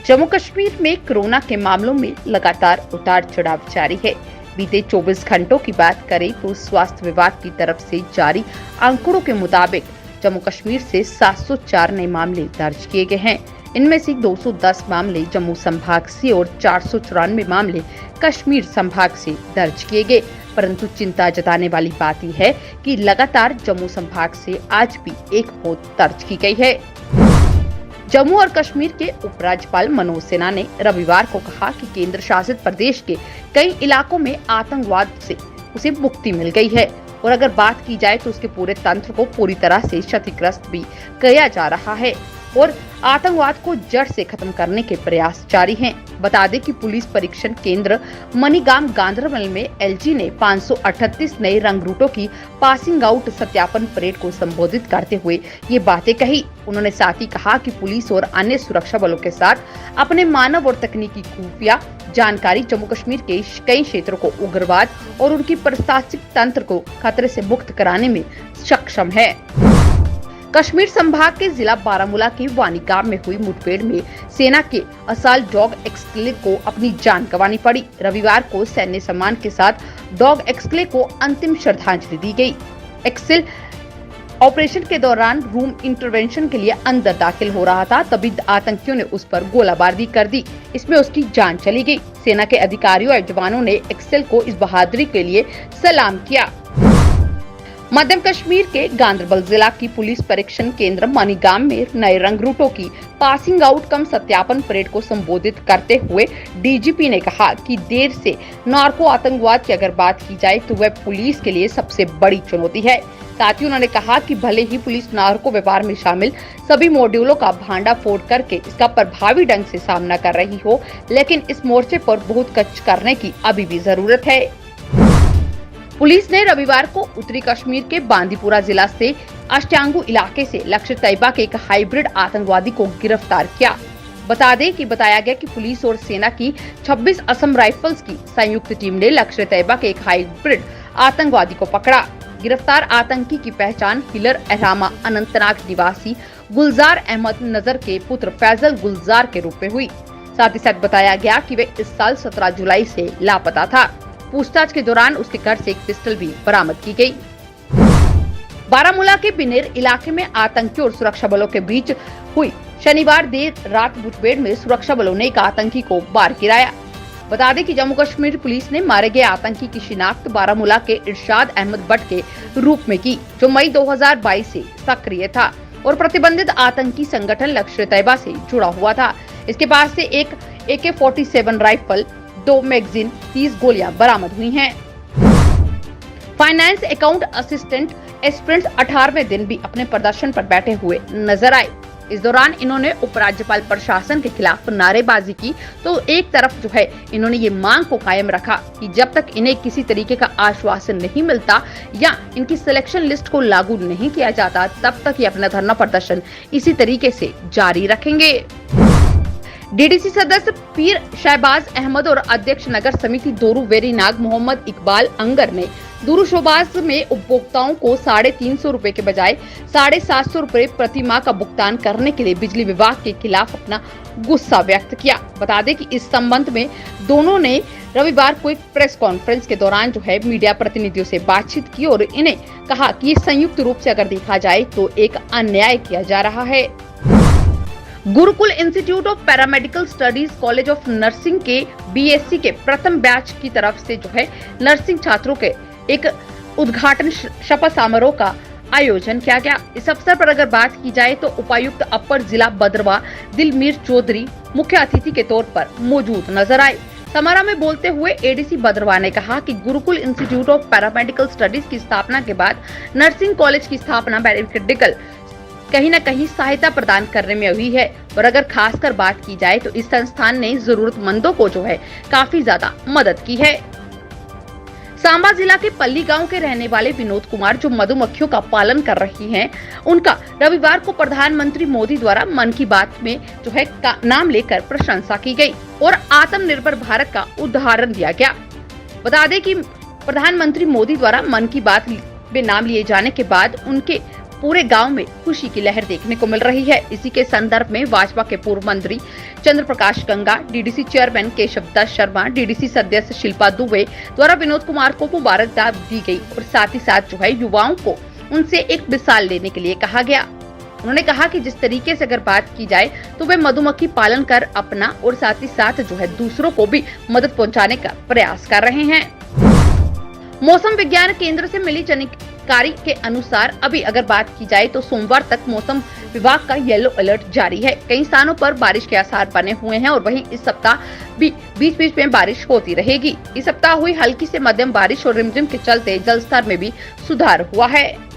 जम्मू कश्मीर में कोरोना के मामलों में लगातार उतार चढ़ाव जारी है। बीते 24 घंटों की बात करें तो स्वास्थ्य विभाग की तरफ से जारी आंकड़ों के मुताबिक जम्मू कश्मीर से 704 नए मामले दर्ज किए गए हैं। इनमें से 210 मामले जम्मू संभाग से और 494 मामले कश्मीर संभाग से दर्ज किए गए। परंतु चिंता जताने वाली बात यह है कि लगातार जम्मू संभाग से आज भी एक मौत दर्ज की गई है। जम्मू और कश्मीर के उपराज्यपाल मनोज सिन्हा ने रविवार को कहा कि केंद्र शासित प्रदेश के कई इलाकों में आतंकवाद से उसे मुक्ति मिल गई है और अगर बात की जाए तो उसके पूरे तंत्र को पूरी तरह से क्षतिग्रस्त भी किया जा रहा है और आतंकवाद को जड़ से खत्म करने के प्रयास जारी हैं। बता दें कि पुलिस परीक्षण केंद्र मनीगाम गांधरबल में एलजी ने 538 नए रंग रूटों की पासिंग आउट सत्यापन परेड को संबोधित करते हुए ये बातें कही। उन्होंने साथ ही कहा कि पुलिस और अन्य सुरक्षा बलों के साथ अपने मानव और तकनीकी खुफिया जानकारी जम्मू कश्मीर के कई क्षेत्रों को उग्रवाद और उनकी प्रशासनिक तंत्र को खतरे से मुक्त कराने में सक्षम है। कश्मीर संभाग के जिला बारामूला के वानीगाम में हुई मुठभेड़ में सेना के असॉल्ट डॉग एक्सक्ले को अपनी जान गंवानी पड़ी। रविवार को सैन्य सम्मान के साथ डॉग एक्सक्ले को अंतिम श्रद्धांजलि दी गई। एक्सेल ऑपरेशन के दौरान रूम इंटरवेंशन के लिए अंदर दाखिल हो रहा था, तभी आतंकियों ने उस पर गोलाबारी कर दी। इसमें उसकी जान चली गई। सेना के अधिकारियों और जवानों ने एक्सेल को इस बहादुरी के लिए सलाम किया। मध्य कश्मीर के गांधरबल जिला की पुलिस परीक्षण केंद्र मनीगाम में नए रंग रूटों की पासिंग आउट कम सत्यापन परेड को संबोधित करते हुए डीजीपी ने कहा कि देर से नार्को आतंकवाद की अगर बात की जाए तो वह पुलिस के लिए सबसे बड़ी चुनौती है। साथ ही उन्होंने कहा कि भले ही पुलिस नार्को व्यापार में शामिल सभी मॉड्यूलों का भांडाफोड़ करके इसका प्रभावी ढंग से सामना कर रही हो, लेकिन इस मोर्चे पर बहुत कुछ करने की अभी भी जरूरत है। पुलिस ने रविवार को उत्तरी कश्मीर के बांदीपुरा जिला से अष्टांगू इलाके से लश्कर तैयबा के एक हाइब्रिड आतंकवादी को गिरफ्तार किया। बता दें कि बताया गया कि पुलिस और सेना की 26 असम राइफल्स की संयुक्त टीम ने लश्कर तैयबा के एक हाइब्रिड आतंकवादी को पकड़ा। गिरफ्तार आतंकी की पहचान हिलर अहरामा अनंतनाग निवासी गुलजार अहमद नजर के पुत्र फैजल गुलजार के रूप में हुई। साथ ही साथ बताया गया कि वे इस साल 17 जुलाई से लापता था। पूछताछ के दौरान उसके घर से एक पिस्टल भी बरामद की गई। बारामूला के बिनेर इलाके में आतंकियों और सुरक्षा बलों के बीच हुई शनिवार देर रात मुठभेड़ में सुरक्षा बलों ने एक आतंकी को मार गिराया। बता दें कि जम्मू कश्मीर पुलिस ने मारे गए आतंकी की शिनाख्त बारामूला के इरशाद अहमद भट्ट के रूप में की, जो मई 2022 से सक्रिय था और प्रतिबंधित आतंकी संगठन लश्कर तैयबा से जुड़ा हुआ था। इसके पास से एक AK-47 राइफल, 2 मैगजीन, 30 गोलियां बरामद हुई हैं। फाइनेंस अकाउंट असिस्टेंट एस्पिरेंट्स 18वें दिन भी अपने प्रदर्शन पर बैठे हुए नजर आए। इस दौरान इन्होंने उपराज्यपाल प्रशासन के खिलाफ नारेबाजी की तो एक तरफ जो है इन्होंने ये मांग को कायम रखा कि जब तक इन्हें किसी तरीके का आश्वासन नहीं मिलता या इनकी सिलेक्शन लिस्ट को लागू नहीं किया जाता, तब तक ये अपना धरना प्रदर्शन इसी तरीके से जारी रखेंगे। डीडीसी सदस्य पीर शहबाज अहमद और अध्यक्ष नगर समिति दोरू वेरीनाग मोहम्मद इकबाल अंगर ने दूरू शोबाज में उपभोक्ताओं को 350 रुपए के बजाय 750 रुपए प्रति माह का भुगतान करने के लिए बिजली विभाग के खिलाफ अपना गुस्सा व्यक्त किया। बता दें कि इस संबंध में दोनों ने रविवार को एक प्रेस कॉन्फ्रेंस के दौरान जो है मीडिया प्रतिनिधियों से बातचीत की और इन्हें कहा कि ये संयुक्त रूप से अगर देखा जाए तो एक अन्याय किया जा रहा है। Gurukul institute of paramedical studies college of nursing के बीएससी के प्रथम बैच की तरफ से जो है नर्सिंग छात्रों के एक उद्घाटन शपथ समारोह का आयोजन किया गया। इस अवसर पर अगर बात की जाए तो उपायुक्त अपर जिला भद्रवाह दिलमीर चौधरी मुख्य अतिथि के तौर पर मौजूद नजर आए। समारोह में बोलते हुए एडीसी भद्रवाह ने कहा कि Gurukul institute of paramedical studies की स्थापना के बाद नर्सिंग कॉलेज की स्थापना पैरामेडिकल कहीं न कहीं सहायता प्रदान करने में हुई है और अगर खासकर बात की जाए तो इस संस्थान ने जरूरतमंदों को जो है काफी ज्यादा मदद की है। सांबा जिला के पल्ली गांव के रहने वाले विनोद कुमार जो मधुमक्खियों का पालन कर रही हैं, उनका रविवार को प्रधानमंत्री मोदी द्वारा मन की बात में जो है नाम लेकर प्रशंसा की गई और आत्मनिर्भर भारत का उदाहरण दिया गया। बता दें कि प्रधानमंत्री मोदी द्वारा मन की बात में नाम लिए जाने के बाद उनके पूरे गांव में खुशी की लहर देखने को मिल रही है। इसी के संदर्भ में भाजपा के पूर्व मंत्री Chandra Prakash Ganga, DDC chairman Keshav Datt Sharma, DDC सदस्य शिल्पा दुबे द्वारा विनोद कुमार को मुबारकबाद दी गई और साथ ही साथ जो है युवाओं को उनसे एक मिसाल लेने के लिए कहा गया। उन्होंने कहा कि जिस तरीके से अगर बात की जाए तो वे मधुमक्खी पालन कर अपना और साथ ही साथ जो है दूसरों को भी मदद पहुंचाने का प्रयास कर रहे हैं। मौसम विज्ञान केंद्र से मिली जानकारी के अनुसार अभी अगर बात की जाए तो सोमवार तक मौसम विभाग का येलो अलर्ट जारी है। कई स्थानों पर बारिश के आसार बने हुए हैं और वहीं इस सप्ताह भी बीच बीच में बारिश होती रहेगी। इस सप्ताह हुई हल्की से मध्यम बारिश और रिमझिम के चलते जल स्तर में भी सुधार हुआ है।